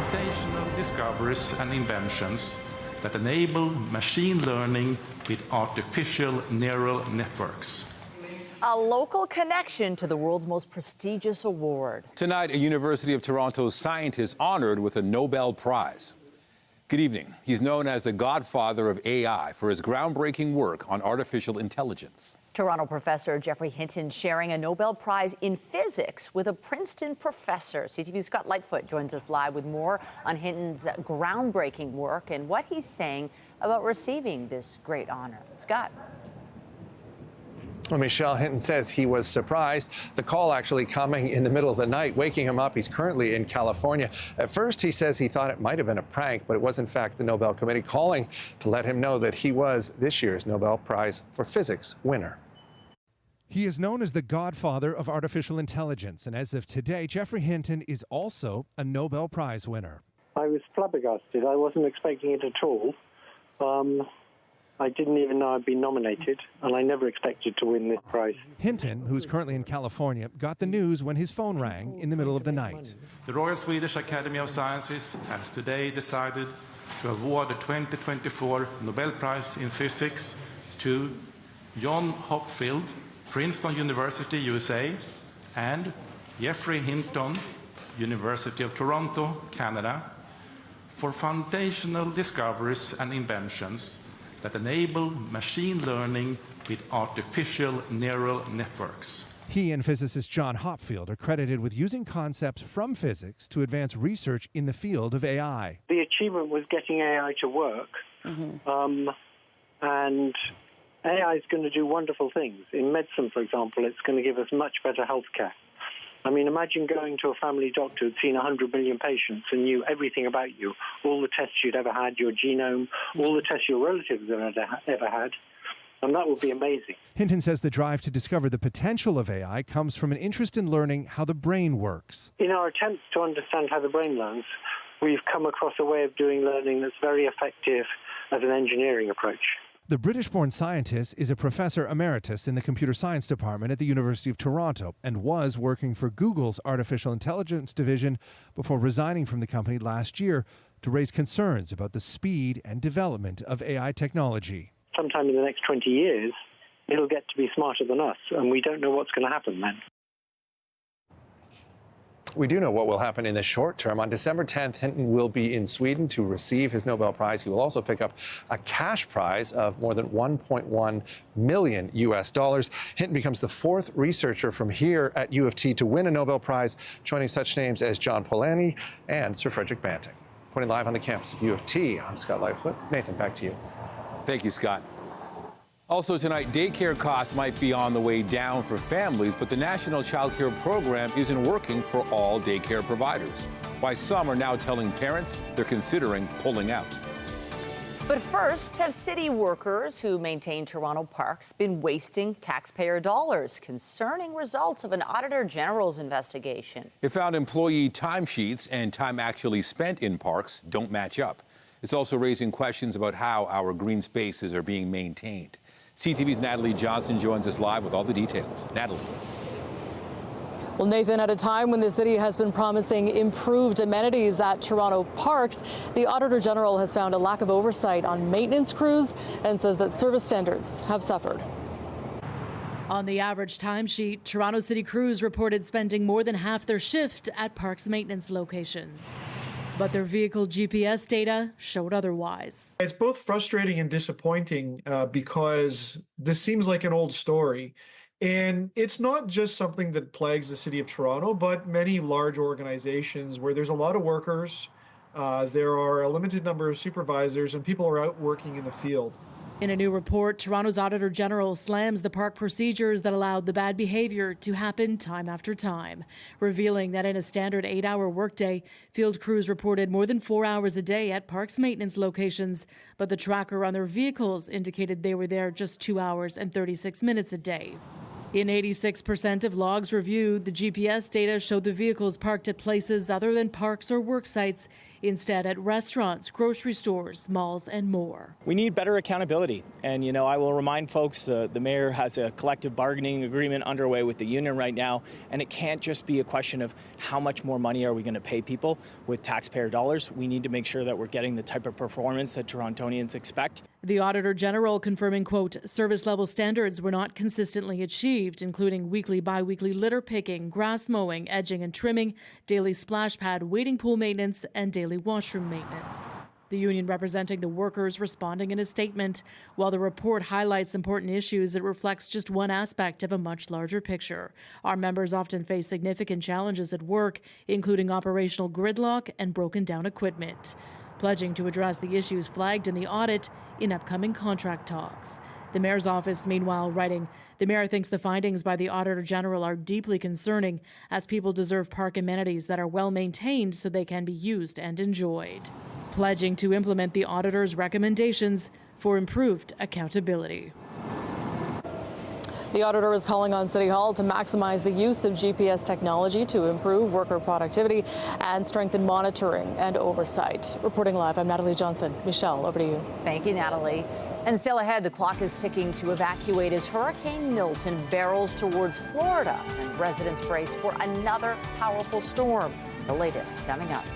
foundational discoveries and inventions that enable machine learning with artificial neural networks. A local connection to the world's most prestigious award. Tonight, a University of Toronto scientist honored with a Nobel Prize. Good evening. He's known as the Godfather of AI for his groundbreaking work on artificial intelligence. Toronto professor Geoffrey Hinton sharing a Nobel Prize in physics with a Princeton professor. CTV's Scott Lightfoot joins us live with more on Hinton's groundbreaking work and what he's saying about receiving this great honor. Scott. Well, Michelle, Hinton says he was surprised. The call actually coming in the middle of the night, waking him up. He's currently in California. At first, he says he thought it might have been a prank, but it was, in fact, the Nobel Committee calling to let him know that he was this year's Nobel Prize for Physics winner. He is known as the Godfather of Artificial Intelligence, and as of today, Geoffrey Hinton is also a Nobel Prize winner. I was flabbergasted. I wasn't expecting it at all. I didn't even know I'd been nominated, and I never expected to win this prize. Hinton, who's currently in California, got the news when his phone rang in the middle of the night. The Royal Swedish Academy of Sciences has today decided to award the 2024 Nobel Prize in Physics to John Hopfield, Princeton University, USA, and Geoffrey Hinton, University of Toronto, Canada, for foundational discoveries and inventions that enable machine learning with artificial neural networks. He and physicist John Hopfield are credited with using concepts from physics to advance research in the field of AI. The achievement was getting AI to work, and AI is going to do wonderful things. In medicine, for example, it's going to give us much better health care. I mean, imagine going to a family doctor who'd seen 100 million patients and knew everything about you, all the tests you'd ever had, your genome, all the tests your relatives have ever had, and that would be amazing. Hinton says the drive to discover the potential of AI comes from an interest in learning how the brain works. In our attempts to understand how the brain learns, we've come across a way of doing learning that's very effective as an engineering approach. The British-born scientist is a professor emeritus in the computer science department at the University of Toronto and was working for Google's artificial intelligence division before resigning from the company last year to raise concerns about the speed and development of AI technology. Sometime in the next 20 years, it'll get to be smarter than us, and we don't know what's going to happen then. We do know what will happen in the short term. On December 10th, Hinton will be in Sweden to receive his Nobel Prize. He will also pick up a cash prize of more than $1.1 million US. Hinton becomes the fourth researcher from here at U of T to win a Nobel Prize, joining such names as John Polanyi and Sir Frederick Banting. Reporting live on the campus of U of T, I'm Scott Lightfoot. Nathan, back to you. Thank you, Scott. Also tonight, daycare costs might be on the way down for families, but the National Childcare Program isn't working for all daycare providers. Why some are now telling parents they're considering pulling out. But first, have city workers who maintain Toronto parks been wasting taxpayer dollars? Concerning results of an Auditor General's investigation. It found employee timesheets and time actually spent in parks don't match up. It's also raising questions about how our green spaces are being maintained. CTV's Natalie Johnson joins us live with all the details. Natalie. Well, Nathan, at a time when the city has been promising improved amenities at Toronto parks, the Auditor General has found a lack of oversight on maintenance crews and says that service standards have suffered. On the average timesheet, Toronto City crews reported spending more than half their shift at parks maintenance locations. But their vehicle GPS data showed otherwise. It's both frustrating and disappointing because this seems like an old story. And it's not just something that plagues the city of Toronto, but many large organizations where there's a lot of workers, there are a limited number of supervisors, and people are out working in the field. In a new report, Toronto's Auditor General slams the park procedures that allowed the bad behavior to happen time after time, revealing that in a standard 8-hour workday, field crews reported more than 4 hours a day at parks maintenance locations, but the tracker on their vehicles indicated they were there just 2 hours and 36 minutes a day. In 86% of logs reviewed, the GPS data showed the vehicles parked at places other than parks or work sites, instead at restaurants, grocery stores, malls, and more. We need better accountability. And, I will remind folks the mayor has a collective bargaining agreement underway with the union right now, and it can't just be a question of how much more money are we going to pay people with taxpayer dollars. We need to make sure that we're getting the type of performance that Torontonians expect. The Auditor General confirming, quote, service level standards were not consistently achieved, including weekly, bi-weekly litter picking, grass mowing, edging and trimming, daily splash pad, wading pool maintenance, and daily washroom maintenance. The union representing the workers responding in a statement. While the report highlights important issues, it reflects just one aspect of a much larger picture. Our members often face significant challenges at work, including operational gridlock and broken down equipment, pledging to address the issues flagged in the audit in upcoming contract talks. The mayor's office, meanwhile, writing, the mayor thinks the findings by the Auditor General are deeply concerning, as people deserve park amenities that are well maintained so they can be used and enjoyed, pledging to implement the auditor's recommendations for improved accountability. The auditor is calling on City Hall to maximize the use of GPS technology to improve worker productivity and strengthen monitoring and oversight. Reporting live, I'm Natalie Johnson. Michelle, over to you. Thank you, Natalie. And still ahead, the clock is ticking to evacuate as Hurricane Milton barrels towards Florida, and residents brace for another powerful storm. The latest coming up.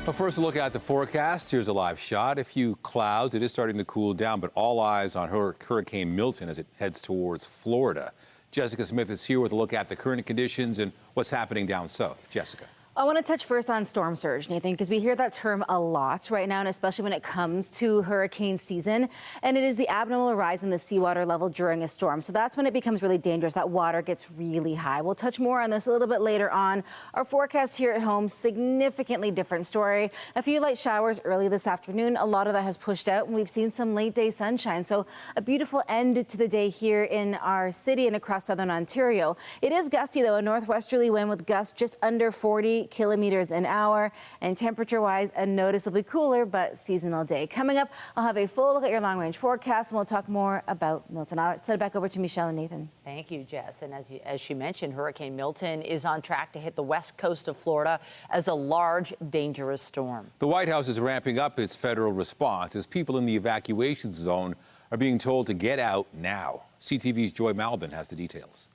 Well, first, a look at the forecast. Here's a live shot. A few clouds. It is starting to cool down, but all eyes on Hurricane Milton as it heads towards Florida. Jessica Smith is here with a look at the current conditions and what's happening down south. Jessica. I want to touch first on storm surge, Nathan, because we hear that term a lot right now, and especially when it comes to hurricane season. And it is the abnormal rise in the seawater level during a storm. So that's when it becomes really dangerous. That water gets really high. We'll touch more on this a little bit later on. Our forecast here at home, significantly different story. A few light showers early this afternoon. A lot of that has pushed out, and we've seen some late day sunshine. So a beautiful end to the day here in our city and across southern Ontario. It is gusty, though, a northwesterly wind with gusts just under 40 kilometers an hour, and temperature-wise, a noticeably cooler but seasonal day. Coming up, I'll have a full look at your long-range forecast, and we'll talk more about Milton. I'll send it back over to Michelle and Nathan. Thank you, Jess. And as she mentioned, Hurricane Milton is on track to hit the west coast of Florida as a large, dangerous storm. The White House is ramping up its federal response as people in the evacuation zone are being told to get out now. CTV's Joy Malbin has the details.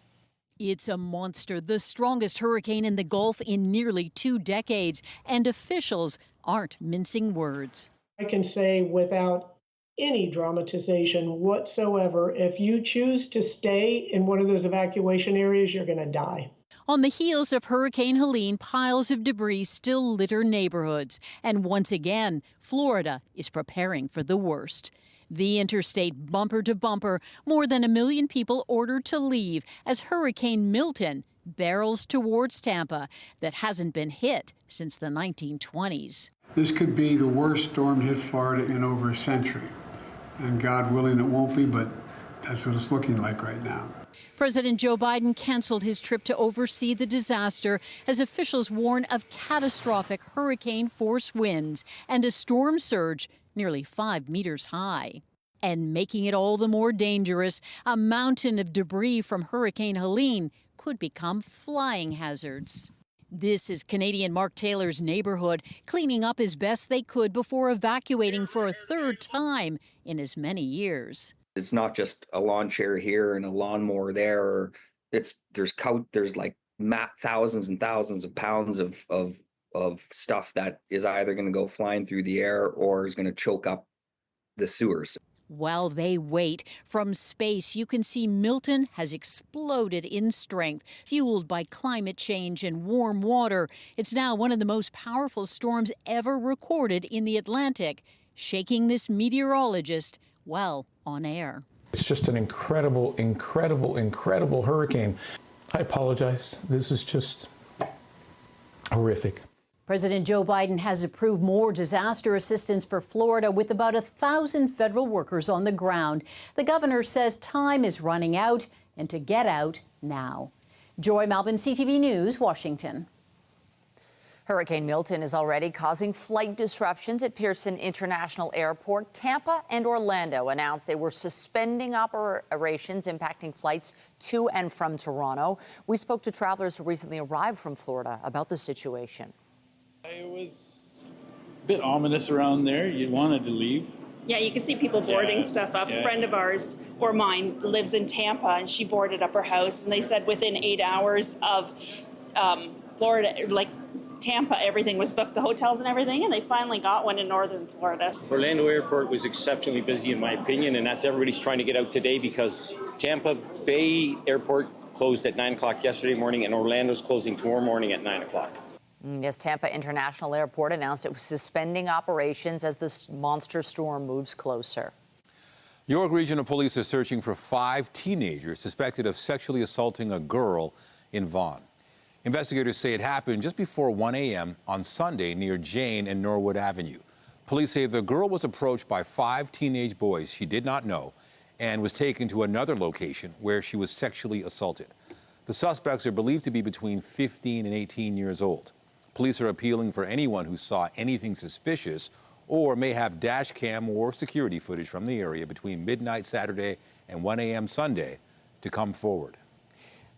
It's a monster, the strongest hurricane in the Gulf in nearly 2 decades, and officials aren't mincing words. I can say without any dramatization whatsoever, if you choose to stay in one of those evacuation areas, you're going to die. On the heels of Hurricane Helene, piles of debris still litter neighborhoods. And once again, Florida is preparing for the worst. The interstate bumper to bumper, more than 1 million people ordered to leave as Hurricane Milton barrels towards Tampa that hasn't been hit since the 1920s. This could be the worst storm to hit Florida in over a century. And God willing, it won't be, but that's what it's looking like right now. President Joe Biden canceled his trip to oversee the disaster as officials warn of catastrophic hurricane-force winds and a storm surge nearly 5 meters high. And making it all the more dangerous, a mountain of debris from Hurricane Helene could become flying hazards. This is Canadian Mark Taylor's neighborhood, cleaning up as best they could before evacuating for a third time in as many years. It's not just a lawn chair here and a lawnmower there. There's like thousands and thousands of pounds of stuff that is either going to go flying through the air or is going to choke up the sewers. While they wait, from space you can see Milton has exploded in strength, fueled by climate change and warm water. It's now one of the most powerful storms ever recorded in the Atlantic, shaking this meteorologist well on air. It's just an incredible, incredible, incredible hurricane. I apologize. This is just horrific. President Joe Biden has approved more disaster assistance for Florida with about 1,000 federal workers on the ground. The governor says time is running out and to get out now. Joy Malbin, CTV News, Washington. Hurricane Milton is already causing flight disruptions at Pearson International Airport. Tampa and Orlando announced they were suspending operations impacting flights to and from Toronto. We spoke to travelers who recently arrived from Florida about the situation. It was a bit ominous around there. You wanted to leave. Yeah, you could see people boarding stuff up. A friend of ours, or mine, lives in Tampa, and she boarded up her house. And they said within 8 hours of Florida, like Tampa, everything was booked, the hotels and everything, and they finally got one in northern Florida. Orlando Airport was exceptionally busy, in my opinion, and that's everybody's trying to get out today because Tampa Bay Airport closed at 9 o'clock yesterday morning, and Orlando's closing tomorrow morning at 9 o'clock. Yes, Tampa International Airport announced it was suspending operations as this monster storm moves closer. York Regional Police are searching for 5 teenagers suspected of sexually assaulting a girl in Vaughan. Investigators say it happened just before 1 a.m. on Sunday near Jane and Norwood Avenue. Police say the girl was approached by 5 teenage boys she did not know and was taken to another location where she was sexually assaulted. The suspects are believed to be between 15 and 18 years old. Police are appealing for anyone who saw anything suspicious or may have dash cam or security footage from the area between midnight Saturday and 1 a.m. Sunday to come forward.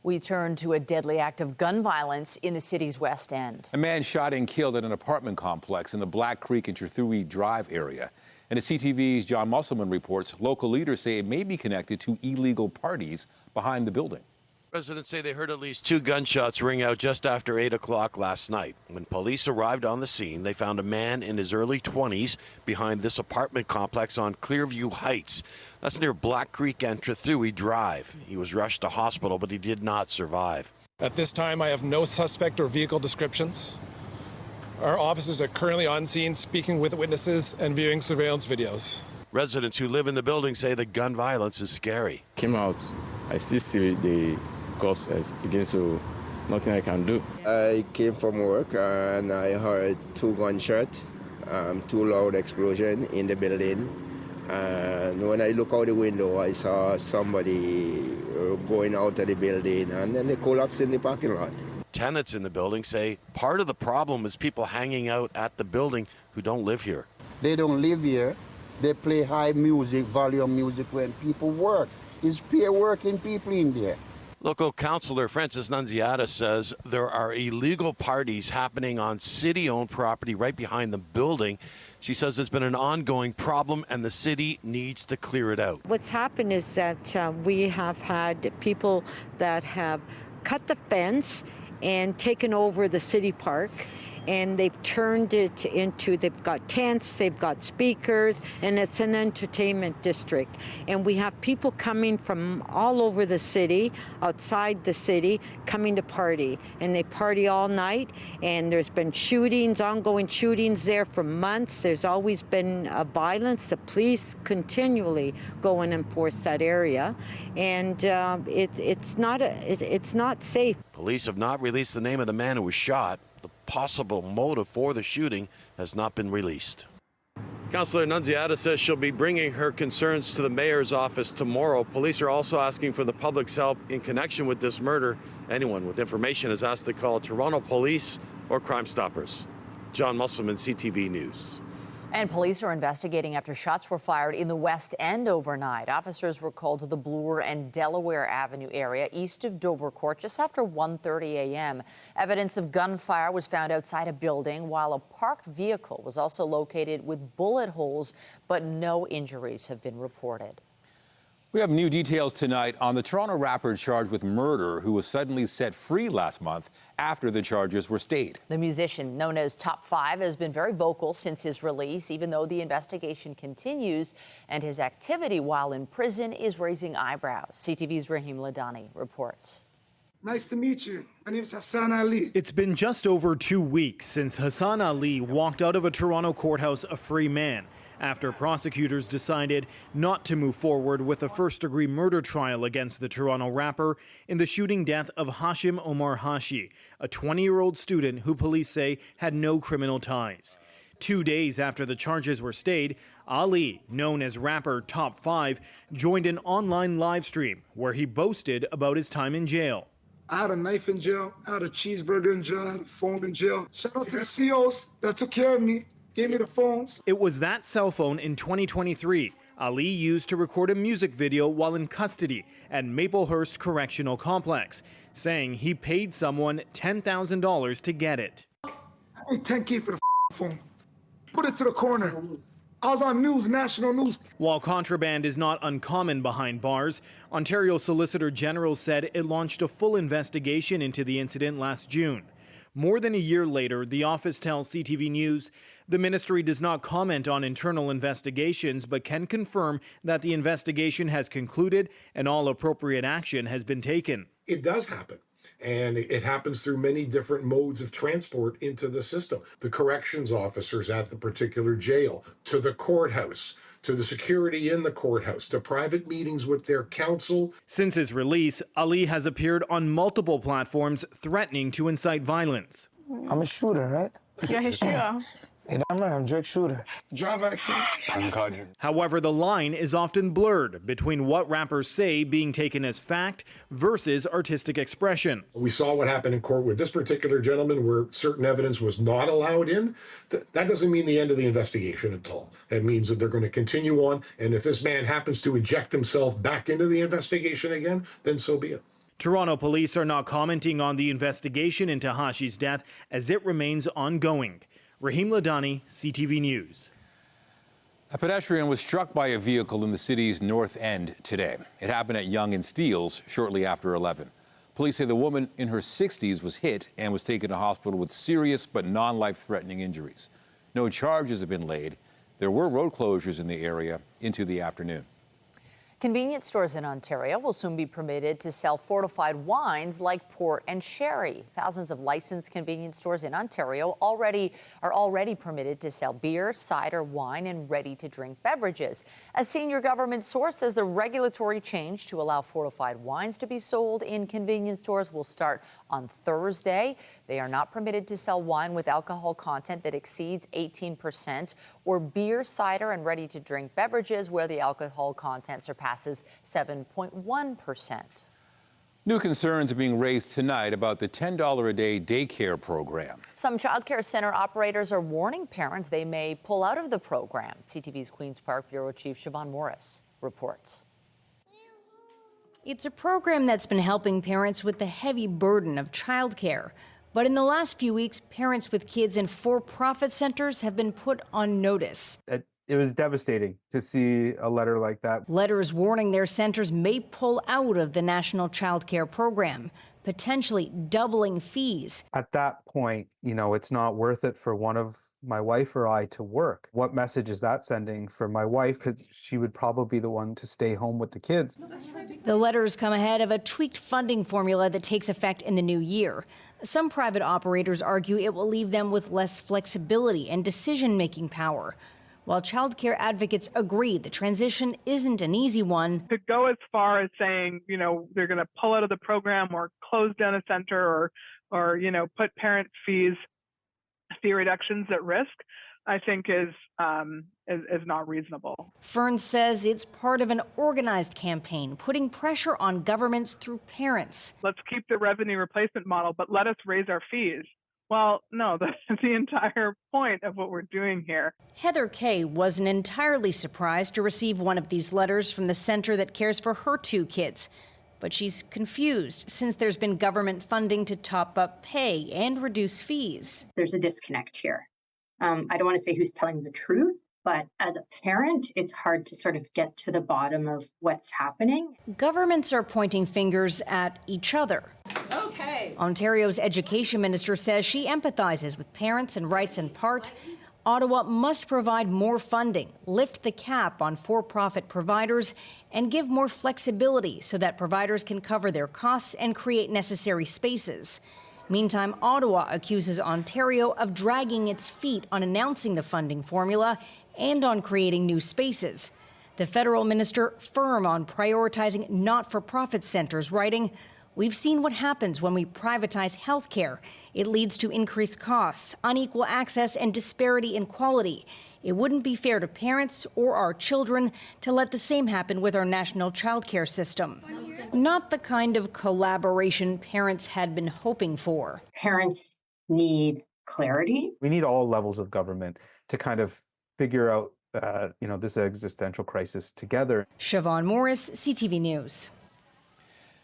We turn to a deadly act of gun violence in the city's West End. A man shot and killed at an apartment complex in the Black Creek and Cherthui Drive area. And as CTV's John Musselman reports, local leaders say it may be connected to illegal parties behind the building. Residents say they heard at least 2 gunshots ring out just after 8 o'clock last night. When police arrived on the scene, they found a man in his early 20s behind this apartment complex on Clearview Heights. That's near Black Creek and Cherthui Drive. He was rushed to hospital, but he did not survive. At this time, I have no suspect or vehicle descriptions. Our officers are currently on scene speaking with witnesses and viewing surveillance videos. Residents who live in the building say the gun violence is scary. Came out, I still see the cops again, so nothing I can do. I came from work and I heard 2 gunshots, 2 loud explosions in the building. And when I look out the window, I saw somebody going out of the building and then they collapsed in the parking lot. Tenants in the building say part of the problem is people hanging out at the building who don't live here. They don't live here. They play high music, volume music when people work. It's peer working people in there. Local councillor Francis Nunziata says there are illegal parties happening on city-owned property right behind the building. She says it's been an ongoing problem and the city needs to clear it out. What's happened is that we have had people that have cut the fence and taken over the city park, and they've turned it into, they've got tents, they've got speakers, and it's an entertainment district. And we have people coming from all over the city, outside the city, coming to party. And they party all night, and there's been shootings, ongoing shootings there for months. There's always been violence. The police continually go and enforce that area. And it's not safe. Police have not released the name of the man who was shot. The possible motive for the shooting has not been released. Councillor Nunziata says she'll be bringing her concerns to the mayor's office tomorrow. Police are also asking for the public's help in connection with this murder. Anyone with information is asked to call Toronto Police or Crime Stoppers. John Musselman, CTV News. And police are investigating after shots were fired in the West End overnight. Officers were called to the Bloor and Delaware Avenue area east of Dover Court just after 1:30 a.m. Evidence of gunfire was found outside a building, while a parked vehicle was also located with bullet holes, but no injuries have been reported. We have new details tonight on the Toronto rapper charged with murder who was suddenly set free last month after the charges were stayed. The musician, known as Top 5, has been very vocal since his release, even though the investigation continues, and his activity while in prison is raising eyebrows. CTV's Rahim Ladani reports. Nice to meet you. My name is Hassan Ali. It's been just over 2 weeks since Hassan Ali walked out of a Toronto courthouse a free man, after prosecutors decided not to move forward with a first-degree murder trial against the Toronto rapper in the shooting death of Hashim Omar Hashi, a 20-year-old student who police say had no criminal ties. 2 days after the charges were stayed, Ali, known as rapper Top 5, joined an online live stream where he boasted about his time in jail. I had a knife in jail. I had a cheeseburger in jail. I had a phone in jail. Shout out to the COs that took care of me, gave me the phones. It was that cell phone in 2023 Ali used to record a music video while in custody at Maplehurst Correctional Complex, saying he paid someone $10,000 to get it. I paid $10K for the phone. Put it to the corner. I was on news, national news. While contraband is not uncommon behind bars, Ontario Solicitor General said it launched a full investigation into the incident last June. More than a year later, the office tells CTV News the ministry does not comment on internal investigations, but can confirm that the investigation has concluded and all appropriate action has been taken. It does happen. And it happens through many different modes of transport into the system. The corrections officers at the particular jail, to the courthouse, to the security in the courthouse, to private meetings with their counsel. Since his release, Ali has appeared on multiple platforms threatening to incite violence. I'm a shooter, right? Yeah, sure. I'm a drug shooter. Drive However, the line is often blurred between what rappers say being taken as fact versus artistic expression. We saw what happened in court with this particular gentleman where certain evidence was not allowed in. That doesn't mean the end of the investigation at all. It means that they're going to continue on. And if this man happens to inject himself back into the investigation again, then so be it. Toronto police are not commenting on the investigation into Hashi's death as it remains ongoing. Rahim Ladani, CTV News. A pedestrian was struck by a vehicle in the city's north end today. It happened at Yonge and Steeles shortly after 11. Police say the woman in her 60s was hit and was taken to hospital with serious but non-life-threatening injuries. No charges have been laid. There were road closures in the area into the afternoon. Convenience stores in Ontario will soon be permitted to sell fortified wines like port and sherry. Thousands of licensed convenience stores in Ontario are already permitted to sell beer, cider, wine, and ready-to-drink beverages. A senior government source says the regulatory change to allow fortified wines to be sold in convenience stores will start on Thursday. They are not permitted to sell wine with alcohol content that exceeds 18% or beer, cider, and ready-to-drink beverages where the alcohol content surpasses 7.1%. New concerns are being raised tonight about the $10 a day daycare program. Some childcare center operators are warning parents they may pull out of the program. CTV's Queen's Park Bureau Chief Siobhan Morris reports. It's a program that's been helping parents with the heavy burden of childcare. But in the last few weeks, parents with kids in for-profit centers have been put on notice. It was devastating to see a letter like that. Letters warning their centers may pull out of the National Childcare Program, potentially doubling fees. At that point, it's not worth it for one of my wife or I to work. What message is that sending for my wife? Because she would probably be the one to stay home with the kids. The letters come ahead of a tweaked funding formula that takes effect in the new year. Some private operators argue it will leave them with less flexibility and decision-making power. While childcare advocates agree the transition isn't an easy one. To go as far as saying, they're going to pull out of the program or close down a center or put parent fee reductions at risk, I think is not reasonable. Fern says it's part of an organized campaign, putting pressure on governments through parents. Let's keep the revenue replacement model, but let us raise our fees. Well, no, that's the entire point of what we're doing here. Heather Kay wasn't entirely surprised to receive one of these letters from the center that cares for her two kids. But she's confused since there's been government funding to top up pay and reduce fees. There's a disconnect here. I don't want to say who's telling the truth, but as a parent, it's hard to sort of get to the bottom of what's happening. Governments are pointing fingers at each other. Okay. Ontario's education minister says she empathizes with parents and writes in part, Ottawa must provide more funding, lift the cap on for-profit providers, and give more flexibility so that providers can cover their costs and create necessary spaces. Meantime, Ottawa accuses Ontario of dragging its feet on announcing the funding formula and on creating new spaces. The federal minister firm on prioritizing not-for-profit centers, writing, "We've seen what happens when we privatize healthcare. It leads to increased costs, unequal access, and disparity in quality. It wouldn't be fair to parents or our children to let the same happen with our national childcare system." Not the kind of collaboration parents had been hoping for. Parents need clarity. We need all levels of government to kind of figure out, this existential crisis together. Siobhan Morris, CTV News.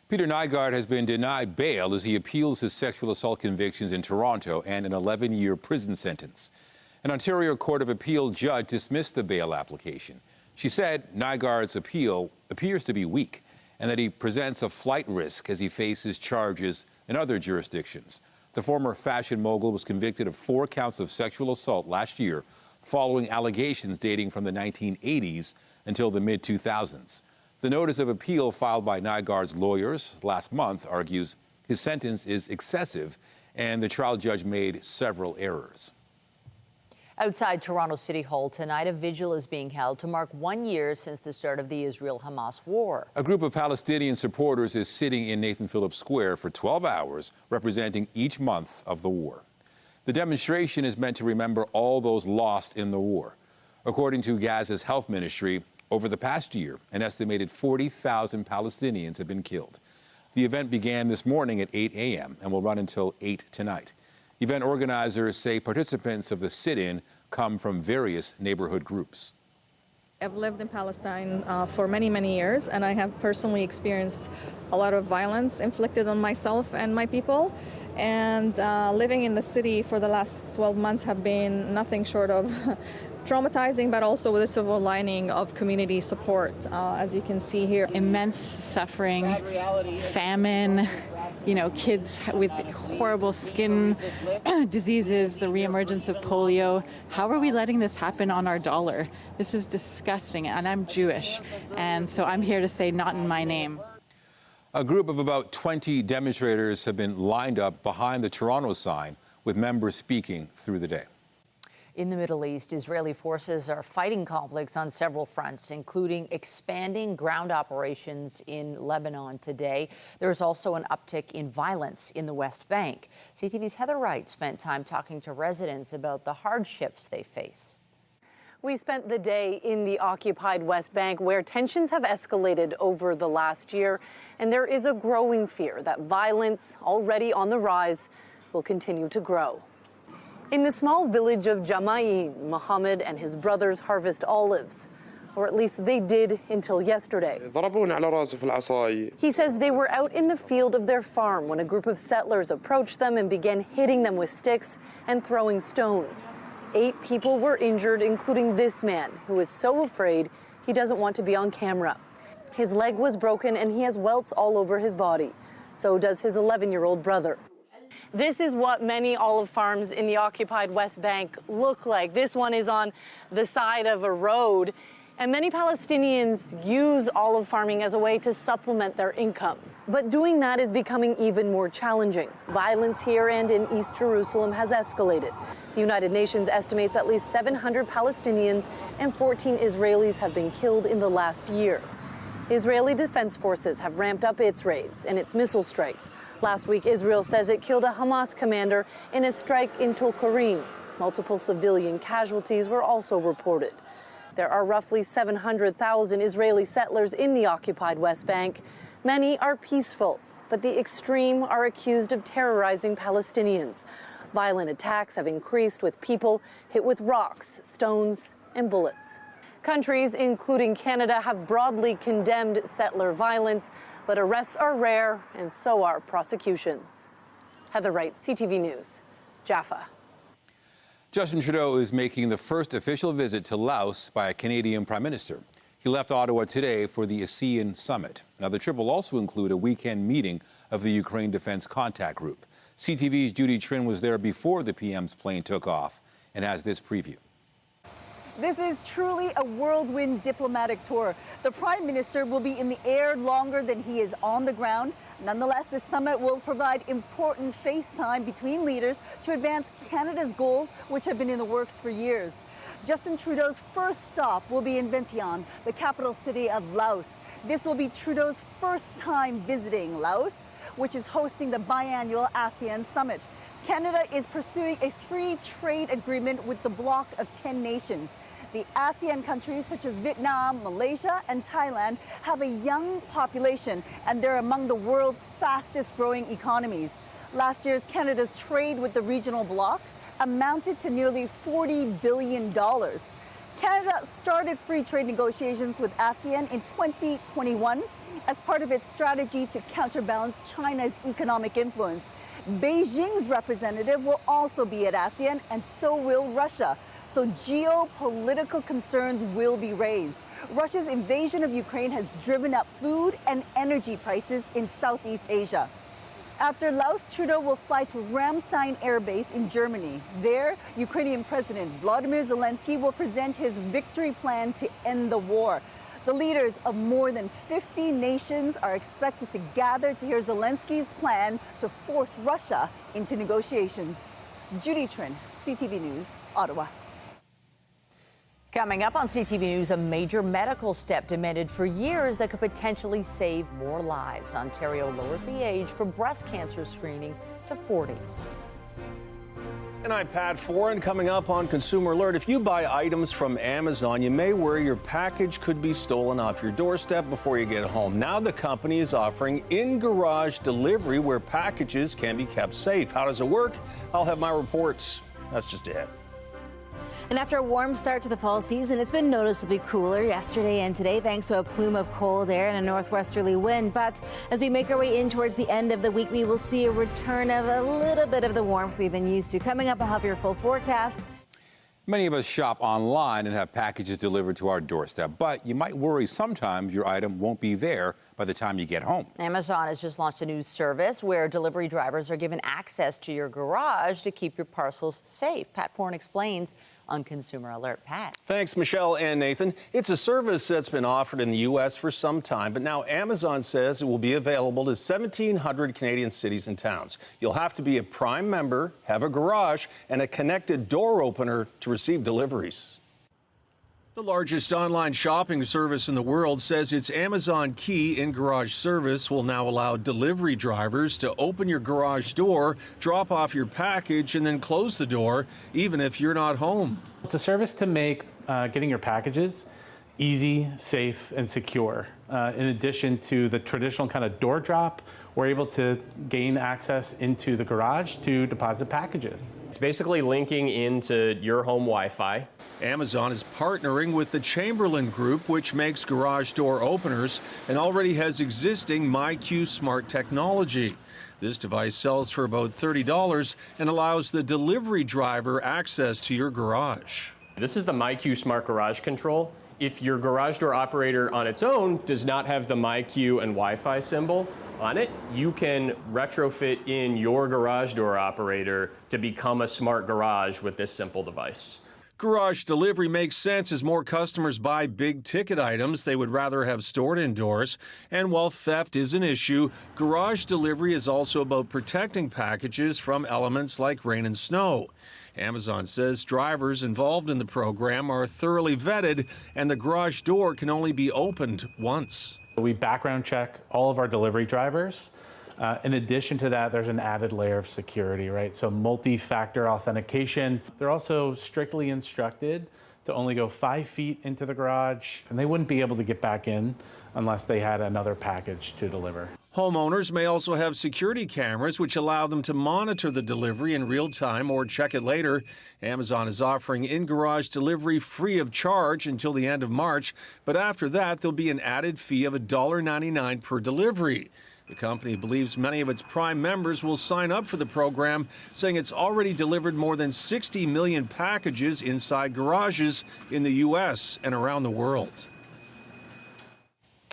Peter Nygaard has been denied bail as he appeals his sexual assault convictions in Toronto and an 11-year prison sentence. An Ontario Court of Appeal judge dismissed the bail application. She said Nygaard's appeal appears to be weak and that he presents a flight risk as he faces charges in other jurisdictions. The former fashion mogul was convicted of 4 counts of sexual assault last year, following allegations dating from the 1980s until the mid-2000s. The notice of appeal filed by Nygaard's lawyers last month argues his sentence is excessive and the trial judge made several errors. Outside Toronto City Hall tonight, a vigil is being held to mark 1 year since the start of the Israel-Hamas war. A group of Palestinian supporters is sitting in Nathan Phillips Square for 12 hours, representing each month of the war. The demonstration is meant to remember all those lost in the war. According to Gaza's health ministry, over the past year, an estimated 40,000 Palestinians have been killed. The event began this morning at 8 a.m. and will run until 8 tonight. Event organizers say participants of the sit-in come from various neighborhood groups. I've lived in Palestine for many, many years, and I have personally experienced a lot of violence inflicted on myself and my people. And living in the city for the last 12 months have been nothing short of traumatizing, but also with a silver lining of community support, as you can see here. Immense suffering, famine, kids with horrible skin diseases, the reemergence of polio. How are we letting this happen on our dollar? This is disgusting, and I'm Jewish, and so I'm here to say not in my name. A group of about 20 demonstrators have been lined up behind the Toronto sign, with members speaking through the day. In the Middle East, Israeli forces are fighting conflicts on several fronts, including expanding ground operations in Lebanon today. There is also an uptick in violence in the West Bank. CTV's Heather Wright spent time talking to residents about the hardships they face. We spent the day in the occupied West Bank, where tensions have escalated over the last year, and there is a growing fear that violence, already on the rise, will continue to grow. In the small village of Jama'in, Mohammed and his brothers harvest olives, or at least they did until yesterday. He says they were out in the field of their farm when a group of settlers approached them and began hitting them with sticks and throwing stones. 8 people were injured, including this man, who is so afraid he doesn't want to be on camera. His leg was broken and he has welts all over his body. So does his 11-year-old brother. This is what many olive farms in the occupied West Bank look like. This one is on the side of a road, and many Palestinians use olive farming as a way to supplement their income. But doing that is becoming even more challenging. Violence here and in East Jerusalem has escalated. The United Nations estimates at least 700 Palestinians and 14 Israelis have been killed in the last year. Israeli Defense Forces have ramped up its raids and its missile strikes. Last week, Israel says it killed a Hamas commander in a strike in Tulkarem. Multiple civilian casualties were also reported. There are roughly 700,000 Israeli settlers in the occupied West Bank. Many are peaceful, but the extreme are accused of terrorizing Palestinians. Violent attacks have increased, with people hit with rocks, stones, and bullets. Countries, including Canada, have broadly condemned settler violence, but arrests are rare, and so are prosecutions. Heather Wright, CTV News, Jaffa. Justin Trudeau is making the first official visit to Laos by a Canadian Prime Minister. He left Ottawa today for the ASEAN summit. Now, the trip will also include a weekend meeting of the Ukraine Defense Contact Group. CTV's Judy Trin was there before the PM's plane took off and has this preview. This is truly a whirlwind diplomatic tour. The Prime Minister will be in the air longer than he is on the ground. Nonetheless, this summit will provide important face time between leaders to advance Canada's goals, which have been in the works for years. Justin Trudeau's first stop will be in Vientiane, the capital city of Laos. This will be Trudeau's first time visiting Laos, which is hosting the biannual ASEAN summit. Canada is pursuing a free trade agreement with the bloc of 10 nations. The ASEAN countries such as Vietnam, Malaysia, and Thailand have a young population, and they're among the world's fastest growing economies. Last year's Canada's trade with the regional bloc amounted to nearly $40 billion. Canada started free trade negotiations with ASEAN in 2021 as part of its strategy to counterbalance China's economic influence. Beijing's representative will also be at ASEAN, and so will Russia. So geopolitical concerns will be raised. Russia's invasion of Ukraine has driven up food and energy prices in Southeast Asia. After Laos, Trudeau will fly to Ramstein Air Base in Germany. There, Ukrainian President Vladimir Zelensky will present his victory plan to end the war. The leaders of more than 50 nations are expected to gather to hear Zelensky's plan to force Russia into negotiations. Judy Trin, CTV News, Ottawa. Coming up on CTV News, a major medical step demanded for years that could potentially save more lives. Ontario lowers the age for breast cancer screening to 40. And I'm Pat Foran. Coming up on Consumer Alert, if you buy items from Amazon, you may worry your package could be stolen off your doorstep before you get home. Now the company is offering in-garage delivery where packages can be kept safe. How does it work? I'll have my reports. That's just ahead. And after a warm start to the fall season, it's been noticeably cooler yesterday and today thanks to a plume of cold air and a northwesterly wind. But as we make our way in towards the end of the week, we will see a return of a little bit of the warmth we've been used to. Coming up, I'll have your full forecast. Many of us shop online and have packages delivered to our doorstep, but you might worry sometimes your item won't be there by the time you get home. Amazon has just launched a new service where delivery drivers are given access to your garage to keep your parcels safe. Pat Foran explains on Consumer Alert. Pat. Thanks, Michelle and Nathan. It's a service that's been offered in the U.S. for some time, but now Amazon says it will be available to 1,700 Canadian cities and towns. You'll have to be a Prime member, have a garage, and a connected door opener to receive deliveries. The largest online shopping service in the world says its Amazon Key in-garage service will now allow delivery drivers to open your garage door, drop off your package, and then close the door, even if you're not home. It's a service to make getting your packages easy, safe, and secure. In addition to the traditional kind of door drop, we're able to gain access into the garage to deposit packages. It's basically linking into your home Wi-Fi. Amazon is partnering with the Chamberlain Group, which makes garage door openers and already has existing MyQ Smart technology. This device sells for about $30 and allows the delivery driver access to your garage. This is the MyQ Smart Garage Control. If your garage door operator on its own does not have the MyQ and Wi-Fi symbol on it, you can retrofit in your garage door operator to become a smart garage with this simple device. Garage delivery makes sense as more customers buy big-ticket items they would rather have stored indoors. And while theft is an issue, garage delivery is also about protecting packages from elements like rain and snow. Amazon says drivers involved in the program are thoroughly vetted, and the garage door can only be opened once. We background check all of our delivery drivers. In addition to that, there's an added layer of security, right? So multi-factor authentication. They're also strictly instructed to only go 5 feet into the garage, and they wouldn't be able to get back in unless they had another package to deliver. Homeowners may also have security cameras which allow them to monitor the delivery in real time or check it later. Amazon is offering in-garage delivery free of charge until the end of March, but after that there'll be an added fee of $1.99 per delivery. The company believes many of its Prime members will sign up for the program, saying it's already delivered more than 60 million packages inside garages in the U.S. and around the world.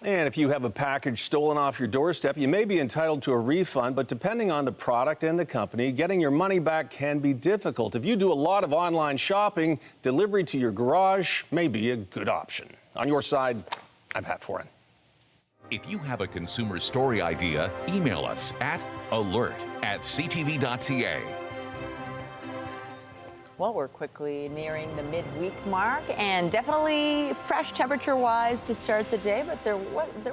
And if you have a package stolen off your doorstep, you may be entitled to a refund, but depending on the product and the company, getting your money back can be difficult. If you do a lot of online shopping, delivery to your garage may be a good option. On your side, I'm Pat Foran. If you have a consumer story idea, email us at alert@ctv.ca. Well, we're quickly nearing the midweek mark, and definitely fresh temperature-wise to start the day. But there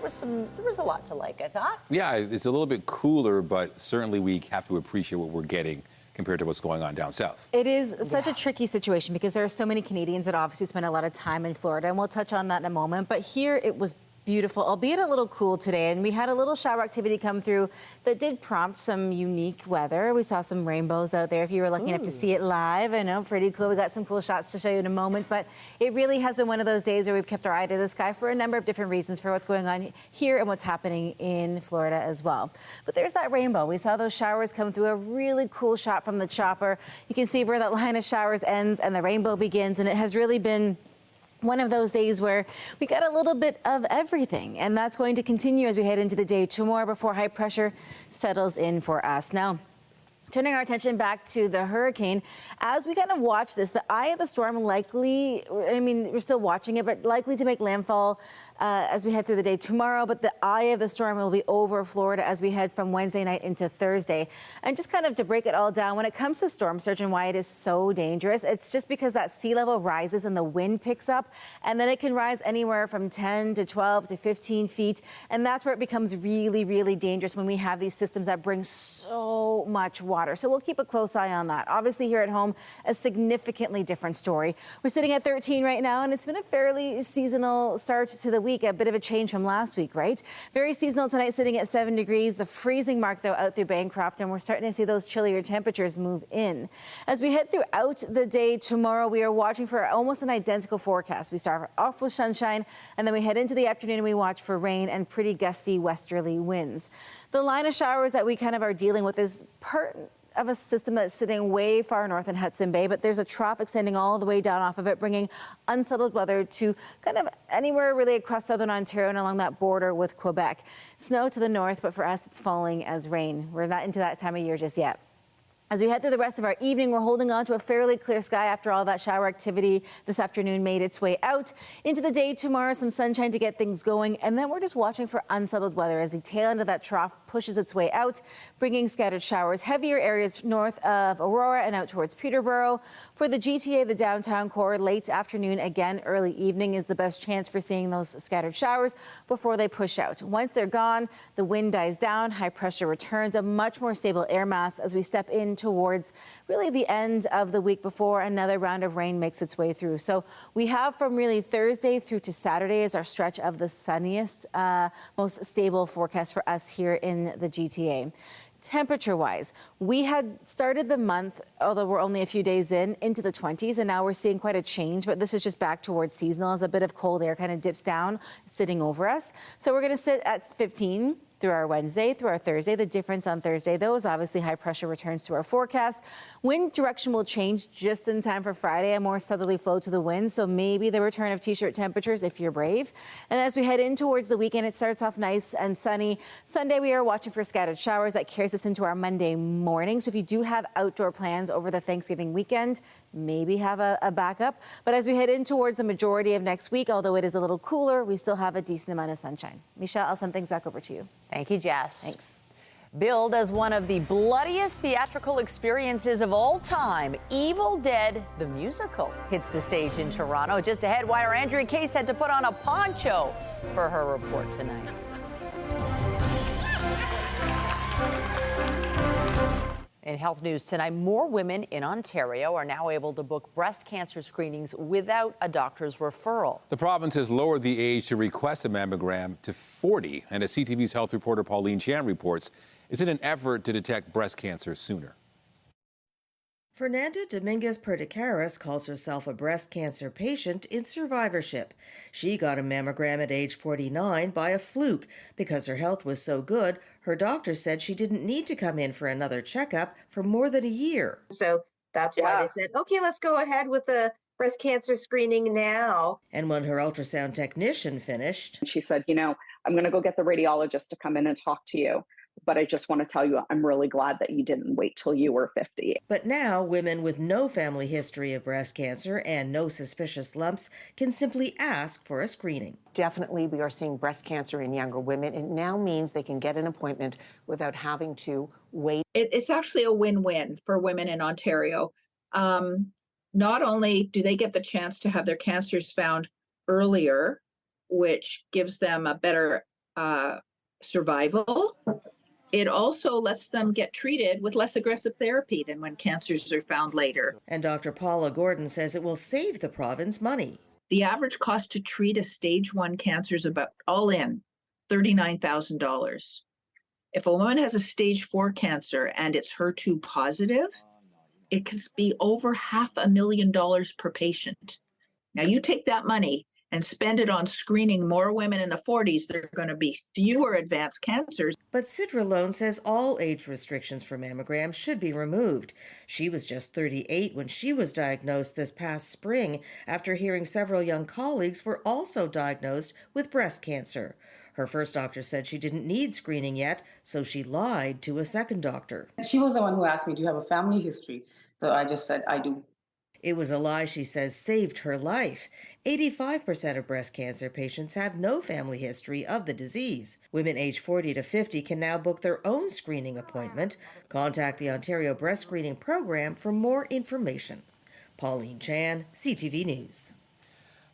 was a lot to like, I thought. Yeah, it's a little bit cooler, but certainly we have to appreciate what we're getting compared to what's going on down south. It is such a tricky situation because there are so many Canadians that obviously spend a lot of time in Florida, and we'll touch on that in a moment. But here it was beautiful, albeit a little cool today, and we had a little shower activity come through that did prompt some unique weather. We saw some rainbows out there if you were lucky enough to see it live. I know, pretty cool. We got some cool shots to show you in a moment, but it really has been one of those days where we've kept our eye to the sky for a number of different reasons for what's going on here and what's happening in Florida as well. But there's that rainbow. We saw those showers come through, a really cool shot from the chopper. You can see where that line of showers ends and the rainbow begins, and it has really been one of those days where we got a little bit of everything, and that's going to continue as we head into the day tomorrow before high pressure settles in for us. Now, turning our attention back to the hurricane, as we kind of watch this, the eye of the storm likely, I mean, we're still watching it, but likely to make landfall as we head through the day tomorrow. But the eye of the storm will be over Florida as we head from Wednesday night into Thursday. And just kind of to break it all down, when it comes to storm surge and why it is so dangerous, it's just because that sea level rises and the wind picks up, and then it can rise anywhere from 10 to 12 to 15 feet. And that's where it becomes really, really dangerous when we have these systems that bring so much water. So we'll keep a close eye on that. Obviously here at home, a significantly different story. We're sitting at 13 right now, and it's been a fairly seasonal start to the week, a bit of a change from last week, right? Very seasonal tonight, sitting at 7 degrees. The freezing mark, though, out through Bancroft, and we're starting to see those chillier temperatures move in. As we head throughout the day tomorrow, we are watching for almost an identical forecast. We start off with sunshine, and then we head into the afternoon and we watch for rain and pretty gusty westerly winds. The line of showers that we kind of are dealing with is part of a system that's sitting way far north in Hudson Bay, but there's a trough extending all the way down off of it, bringing unsettled weather to kind of anywhere really across southern Ontario and along that border with Quebec. Snow to the north, but for us, it's falling as rain. We're not into that time of year just yet. As we head through the rest of our evening, we're holding on to a fairly clear sky after all that shower activity this afternoon made its way out. Into the day tomorrow, some sunshine to get things going, and then we're just watching for unsettled weather as the tail end of that trough pushes its way out, bringing scattered showers, heavier areas north of Aurora and out towards Peterborough. For the GTA, the downtown core, late afternoon, again, early evening is the best chance for seeing those scattered showers before they push out. Once they're gone, the wind dies down, high pressure returns, a much more stable air mass as we step in towards really the end of the week before another round of rain makes its way through. So we have from really Thursday through to Saturday is our stretch of the sunniest, most stable forecast for us here in the GTA. Temperature-wise, we had started the month, although we're only a few days in, into the 20s, and now we're seeing quite a change, but this is just back towards seasonal as a bit of cold air kind of dips down, sitting over us. So we're going to sit at 15 through our Wednesday, through our Thursday. The difference on Thursday, though, is obviously high pressure returns to our forecast. Wind direction will change just in time for Friday, a more southerly flow to the wind, so maybe the return of t-shirt temperatures if you're brave. And as we head in towards the weekend, it starts off nice and sunny. Sunday, we are watching for scattered showers. That carries us into our Monday morning. So if you do have outdoor plans over the Thanksgiving weekend, maybe have a backup. But as we head in towards the majority of next week, although it is a little cooler, we still have a decent amount of sunshine. Michelle, I'll send things back over to you. Thank you, Jess. Thanks. Billed as one of the bloodiest theatrical experiences of all time, Evil Dead, the musical, hits the stage in Toronto. Just ahead, why our Andrea Case had to put on a poncho for her report tonight. In health news tonight, more women in Ontario are now able to book breast cancer screenings without a doctor's referral. The province has lowered the age to request a mammogram to 40, and as CTV's health reporter Pauline Chan reports, is in an effort to detect breast cancer sooner. Fernanda Dominguez Perdicaris calls herself a breast cancer patient in survivorship. She got a mammogram at age 49 by a fluke. Because her health was so good, her doctor said she didn't need to come in for another checkup for more than a year. So that's why they said, okay, let's go ahead with the breast cancer screening now. And when her ultrasound technician finished, she said, you know, I'm going to go get the radiologist to come in and talk to you. But I just want to tell you, I'm really glad that you didn't wait till you were 50. But now women with no family history of breast cancer and no suspicious lumps can simply ask for a screening. Definitely, we are seeing breast cancer in younger women. It now means they can get an appointment without having to wait. It's actually a win-win for women in Ontario. not only do they get the chance to have their cancers found earlier, which gives them a better survival, it also lets them get treated with less aggressive therapy than when cancers are found later. And Dr. Paula Gordon says it will save the province money. The average cost to treat a stage 1 cancer is about, all in, $39,000. If a woman has a stage 4 cancer and it's HER2 positive, it could be over $500,000 per patient. Now you take that money and spend it on screening more women in the 40s, there are going to be fewer advanced cancers. But Sidra Lone says all age restrictions for mammograms should be removed. She was just 38 when she was diagnosed this past spring after hearing several young colleagues were also diagnosed with breast cancer. Her first doctor said she didn't need screening yet, so she lied to a second doctor. She was the one who asked me, do you have a family history? So I just said, I do. It was a lie, she says, saved her life. 85% of breast cancer patients have no family history of the disease. Women aged 40 to 50 can now book their own screening appointment. Contact the Ontario Breast Screening Program for more information. Pauline Chan, CTV News.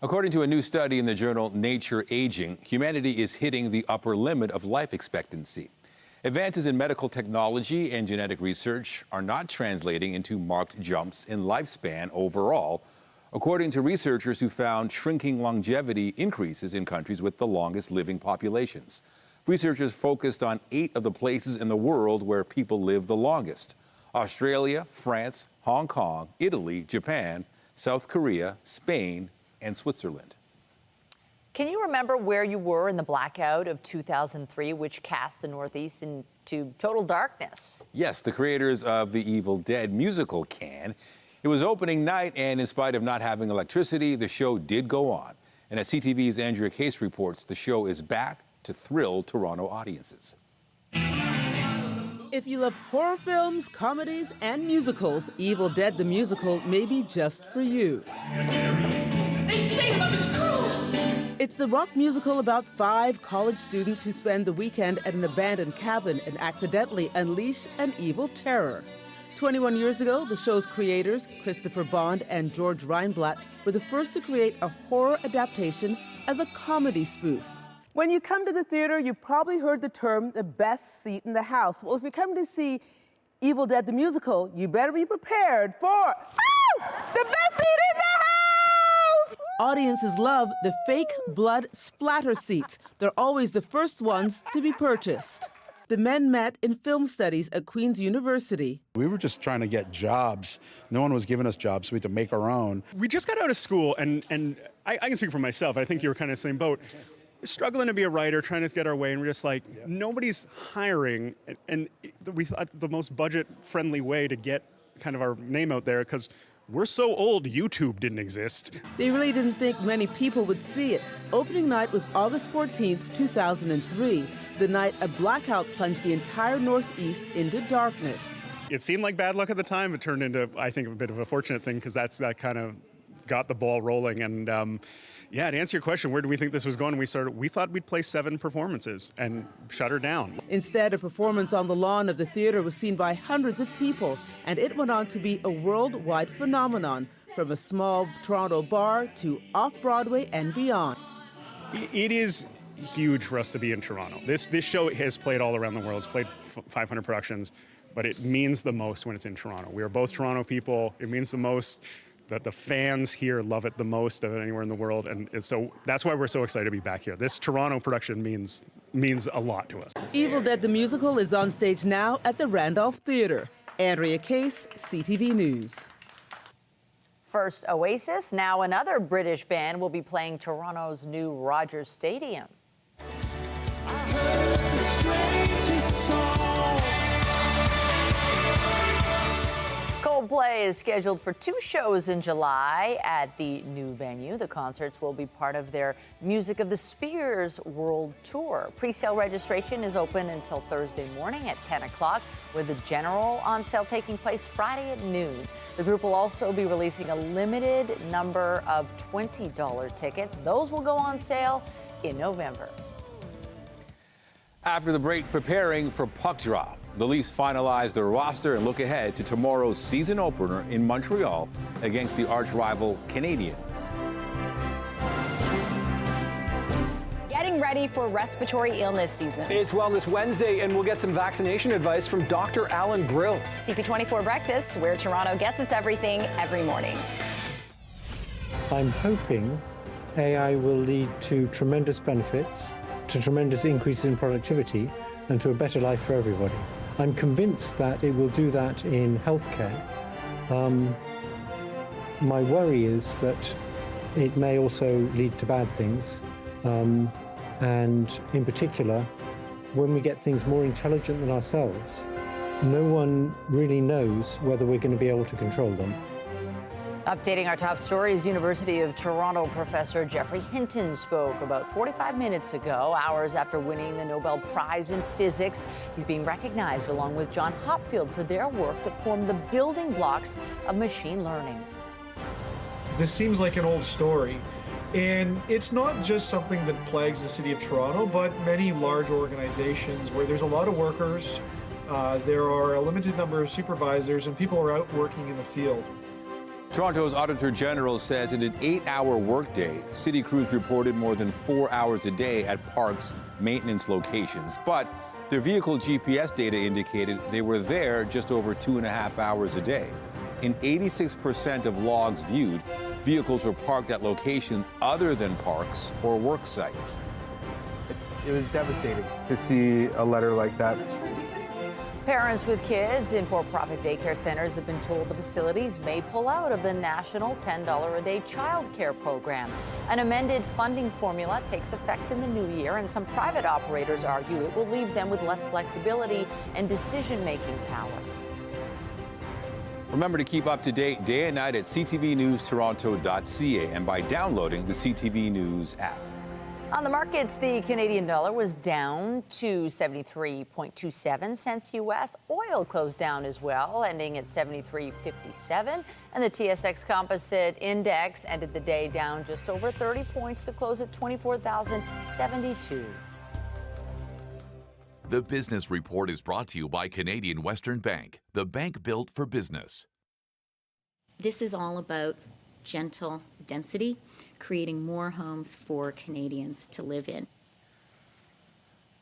According to a new study in the journal Nature Aging, humanity is hitting the upper limit of life expectancy. Advances in medical technology and genetic research are not translating into marked jumps in lifespan overall, according to researchers who found shrinking longevity increases in countries with the longest living populations. Researchers focused on 8 of the places in the world where people live the longest: Australia, France, Hong Kong, Italy, Japan, South Korea, Spain, and Switzerland. Can you remember where you were in the blackout of 2003, which cast the Northeast into total darkness? Yes, the creators of the Evil Dead musical can. It was opening night, and in spite of not having electricity, the show did go on. And as CTV's Andrea Case reports, the show is back to thrill Toronto audiences. If you love horror films, comedies, and musicals, Evil Dead the Musical may be just for you. They say love is cruel! It's the rock musical about 5 college students who spend the weekend at an abandoned cabin and accidentally unleash an evil terror. 21 years ago, the show's creators, Christopher Bond and George Reinblatt, were the first to create a horror adaptation as a comedy spoof. When you come to the theater, you've probably heard the term the best seat in the house. Well, if you're coming to see Evil Dead the Musical, you better be prepared for the best seat in the house! Audiences love the fake blood splatter seats. They're always the first ones to be purchased. The men met in film studies at Queen's University. We were just trying to get jobs. No one was giving us jobs, so we had to make our own. We just got out of school, and I can speak for myself. I think you were kind of the same boat. Struggling to be a writer, trying to get our way, and we're just like, nobody's hiring. And we thought the most budget-friendly way to get kind of our name out there, because we're so old, YouTube didn't exist. They really didn't think many people would see it. Opening night was August 14th, 2003, the night a blackout plunged the entire Northeast into darkness. It seemed like bad luck at the time. It turned into, I think, a bit of a fortunate thing, because that kind of got the ball rolling. And yeah, to answer your question, where do we think this was going? We thought we'd play 7 performances and shut her down. Instead, a performance on the lawn of the theater was seen by hundreds of people, and it went on to be a worldwide phenomenon, from a small Toronto bar to off-Broadway and beyond. It is huge for us to be in Toronto. This show has played all around the world. It's played 500 productions, but it means the most when it's in Toronto. We are both Toronto people. It means the most. That the fans here love it the most of anywhere in the world, and so that's why we're so excited to be back here. This Toronto production means a lot to us. Evil Dead the Musical is on stage now at the Randolph Theatre. Andrea Case, CTV News. First Oasis, now another British band will be playing Toronto's new Rogers Stadium. I heard the strangest song. Coldplay is scheduled for 2 shows in July at the new venue. The concerts will be part of their Music of the Spheres World Tour. Pre-sale registration is open until Thursday morning at 10 o'clock, with the general on sale taking place Friday at noon. The group will also be releasing a limited number of $20 tickets. Those will go on sale in November. After the break, preparing for puck drop. The Leafs finalize their roster and look ahead to tomorrow's season opener in Montreal against the arch-rival Canadiens. Getting ready for respiratory illness season. It's Wellness Wednesday, and we'll get some vaccination advice from Dr. Alan Brill. CP24 Breakfast, where Toronto gets its everything every morning. I'm hoping AI will lead to tremendous benefits, to tremendous increases in productivity, and to a better life for everybody. I'm convinced that it will do that in healthcare. My worry is that it may also lead to bad things. And in particular, when we get things more intelligent than ourselves, no one really knows whether we're going to be able to control them. Updating our top stories, University of Toronto professor Geoffrey Hinton spoke about 45 minutes ago, hours after winning the Nobel Prize in Physics. He's being recognized along with John Hopfield for their work that formed the building blocks of machine learning. This seems like an old story, and it's not just something that plagues the city of Toronto, but many large organizations where there's a lot of workers, there are a limited number of supervisors, and people are out working in the field. Toronto's Auditor General says in an 8-hour workday, city crews reported more than 4 hours a day at parks' maintenance locations. But their vehicle GPS data indicated they were there just over 2.5 hours a day. In 86% of logs viewed, vehicles were parked at locations other than parks or work sites. It was devastating to see a letter like that. Parents with kids in for-profit daycare centers have been told the facilities may pull out of the national $10 a day childcare program. An amended funding formula takes effect in the new year, and some private operators argue it will leave them with less flexibility and decision-making power. Remember to keep up to date day and night at ctvnewstoronto.ca and by downloading the CTV News app. On the markets, the Canadian dollar was down to 73.27 cents U.S. Oil closed down as well, ending at 73.57. And the TSX Composite Index ended the day down just over 30 points to close at 24,072. The Business Report is brought to you by Canadian Western Bank, the bank built for business. This is all about gentle density, creating more homes for Canadians to live in.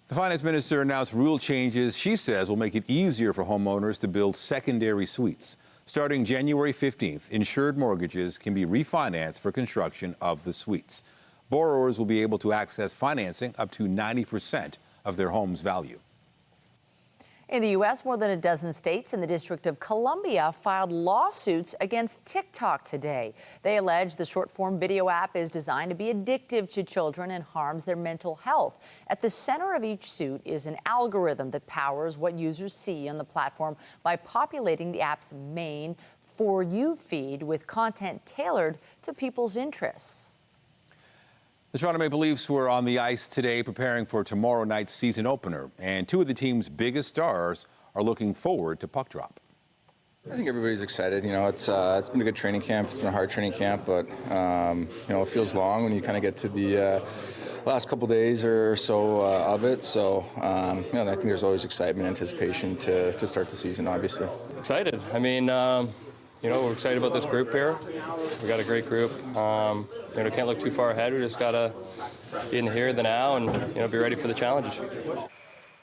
The finance minister announced rule changes she says will make it easier for homeowners to build secondary suites. Starting January 15th, insured mortgages can be refinanced for construction of the suites. Borrowers will be able to access financing up to 90% of their home's value. In the U.S., more than a dozen states and the District of Columbia filed lawsuits against TikTok today. They allege the short-form video app is designed to be addictive to children and harms their mental health. At the center of each suit is an algorithm that powers what users see on the platform by populating the app's main For You feed with content tailored to people's interests. The Toronto Maple Leafs were on the ice today preparing for tomorrow night's season opener, and two of the team's biggest stars are looking forward to puck drop. I think everybody's excited. You know, it's been a good training camp. It's been a hard training camp, but you know, it feels long when you kind of get to the last couple days or so of it. So you know, I think there's always excitement, anticipation to start the season. Obviously, excited. I mean, you know, we're excited about this group here. We got a great group. You know, can't look too far ahead. We just gotta be in the here, the now, and you know, be ready for the challenges.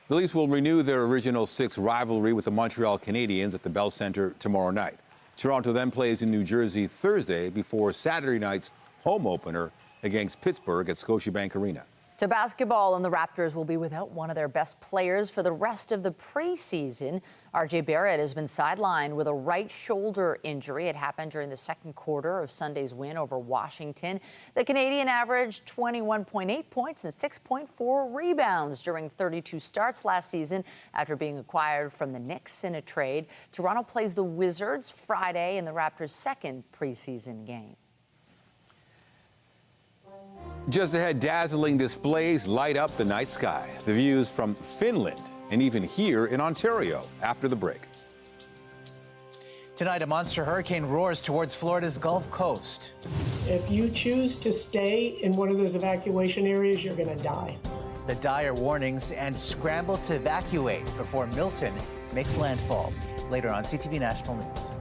The Leafs will renew their original 6 rivalry with the Montreal Canadiens at the Bell Centre tomorrow night. Toronto then plays in New Jersey Thursday before Saturday night's home opener against Pittsburgh at Scotiabank Arena. To basketball, and the Raptors will be without one of their best players for the rest of the preseason. RJ Barrett has been sidelined with a right shoulder injury. It happened during the second quarter of Sunday's win over Washington. The Canadian averaged 21.8 points and 6.4 rebounds during 32 starts last season after being acquired from the Knicks in a trade. Toronto plays the Wizards Friday in the Raptors' second preseason game. Just ahead, dazzling displays light up the night sky. The views from Finland and even here in Ontario after the break. Tonight, a monster hurricane roars towards Florida's Gulf Coast. If you choose to stay in one of those evacuation areas, you're going to die. The dire warnings and scramble to evacuate before Milton makes landfall. Later on CTV National News.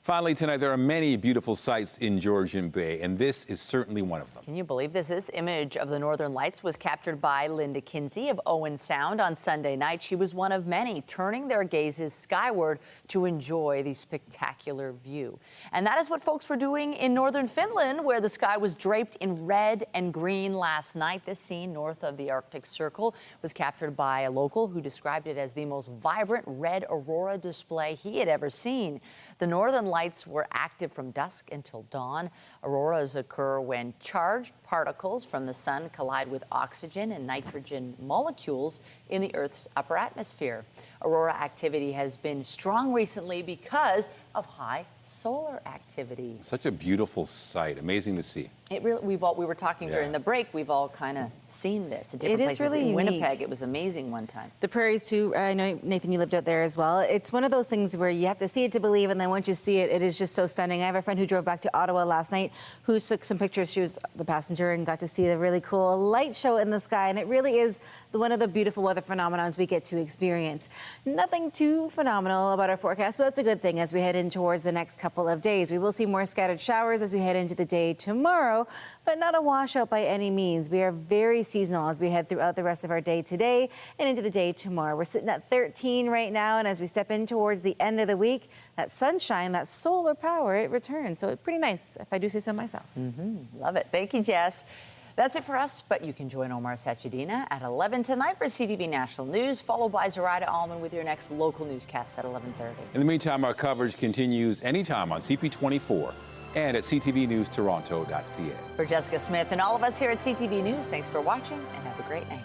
Finally tonight, there are many beautiful sights in Georgian Bay, and this is certainly one of them. Can you believe this? This image of the Northern Lights was captured by Linda Kinsey of Owen Sound on Sunday night. She was one of many turning their gazes skyward to enjoy the spectacular view. And that is what folks were doing in northern Finland, where the sky was draped in red and green last night. This scene north of the Arctic Circle was captured by a local who described it as the most vibrant red aurora display he had ever seen. The Northern Lights were active from dusk until dawn. Auroras occur when charged particles from the sun collide with oxygen and nitrogen molecules in the Earth's upper atmosphere. Aurora activity has been strong recently because of high solar activity. Such a beautiful sight, amazing to see. It really, we were talking during the break, we've all kind of seen this at different places. Really in unique. Winnipeg, it was amazing one time. The prairies too, I know, Nathan, you lived out there as well. It's one of those things where you have to see it to believe, and then once you see it, it is just so stunning. I have a friend who drove back to Ottawa last night who took some pictures. She was the passenger and got to see the really cool light show in the sky, and it really is one of the beautiful weather phenomena we get to experience. Nothing too phenomenal about our forecast, but that's a good thing as we head in towards the next couple of days. We will see more scattered showers as we head into the day tomorrow, but not a washout by any means. We are very seasonal as we head throughout the rest of our day today and into the day tomorrow. We're sitting at 13 right now, and as we step in towards the end of the week, that sunshine, that solar power, it returns. So it's pretty nice, if I do say so myself. Love it. Thank you, Jess. That's it for us, but you can join Omar Sachedina at 11 tonight for CTV National News, followed by Zoraida Allman with your next local newscast at 11:30. In the meantime, our coverage continues anytime on CP24 and at ctvnewstoronto.ca. For Jessica Smith and all of us here at CTV News, thanks for watching and have a great night.